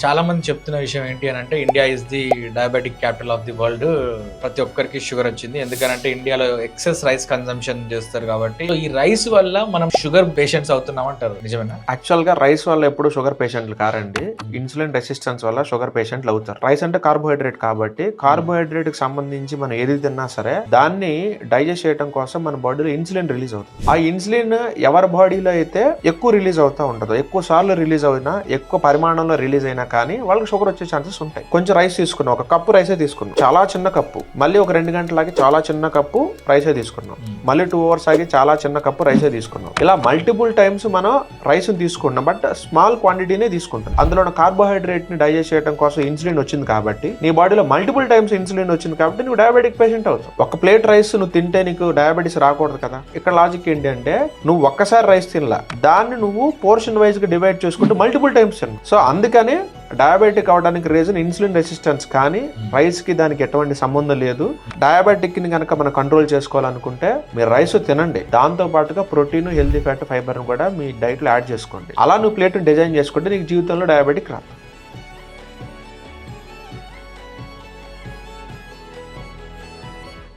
చాలా మంది చెప్తున్న విషయం ఏంటి అని అంటే India is the diabetic capital of the world. ప్రతి ఒక్కరికి షుగర్ వచ్చింది ఎందుకంటే ఇండియాలో ఎక్సెస్ రైస్ కన్సంప్షన్ చేస్తారు కాబట్టి. ఈ రైస్ వల్ల మనం షుగర్ పేషెంట్స్ అవుతున్నాం అంటారు, నిజమేనా? యాక్చువల్ గా రైస్ వల్ల ఎప్పుడు షుగర్ పేషెంట్లు కారండి, ఇన్సులిన్ రెసిస్టెన్స్ వల్ల షుగర్ పేషెంట్లు అవుతారు. రైస్ అంటే కార్బోహైడ్రేట్ కాబట్టి కార్బోహైడ్రేట్ కి సంబంధించి మనం ఏది తిన్నా సరే దాన్ని డైజెస్ట్ చేయడం కోసం మన బాడీలో ఇన్సులిన్ రిలీజ్ అవుతుంది. ఆ ఇన్సులిన్ ఎవరి బాడీలో అయితే ఎక్కువ రిలీజ్ అవుతా ఉంటుందో, ఎక్కువ సార్లు రిలీజ్ అయినా, ఎక్కువ పరిమాణంలో రిలీజ్ అయినా కానీ వాళ్ళకి షుగర్ వచ్చే ఛాన్సెస్ ఉంటాయి. కొంచెం రైస్ తీసుకున్నాం, ఒక కప్పు రైసే తీసుకున్నాం, చాలా చిన్న కప్పు, మళ్ళీ ఒక 2 గంటలకి చాలా చిన్న కప్పు రైసే తీసుకున్నాం, మళ్ళీ 2 అవర్స్ ఆగి చాలా చిన్న కప్పు రైసే తీసుకున్నాం. ఇలా మల్టిపుల్ టైమ్స్ మనం రైస్ తీసుకుంటున్నాం, బట్ స్మాల్ క్వాంటిటీనే తీసుకుంటాం. అందులో కార్బోహైడ్రేట్ ని డైజెస్ట్ చేయడం కోసం ఇన్సులిన్ వచ్చింది కాబట్టి నీ బాడీలో మల్టిపుల్ టైమ్స్ ఇన్సులిన్ వచ్చింది కాబట్టి నువ్వు డయాబెటిక్ పేషెంట్ అవుతావు. ఒక ప్లేట్ రైస్ నువ్వు తింటే నీకు డయాబెటీస్ రాకూడదు కదా. ఇక్కడ లాజిక్ ఏంటి అంటే నువ్వు ఒక్కసారి రైస్ తినలా, దాన్ని నువ్వు పోర్షన్ వైజ్ గా డివైడ్ చేసుకుంటూ మల్టిపుల్ టైమ్స్ తిన్నావు. సో అందుకని డయాబెటిక్ అవడానికి రీజన్ ఇన్సులిన్ రెసిస్టెన్స్, కానీ రైస్ కి దానికి ఎటువంటి సంబంధం లేదు. డయాబెటిక్ ని కనుక మనం కంట్రోల్ చేసుకోవాలనుకుంటే మీరు రైస్ తినండి, దాంతో పాటుగా ప్రోటీన్, హెల్తీ ఫ్యాట్, ఫైబర్ కూడా మీ డైట్ లో యాడ్ చేసుకోండి. అలా నువ్వు ప్లేట్ డిజైన్ చేసుకుంటే నీకు జీవితంలో డయాబెటిక్ రాదు.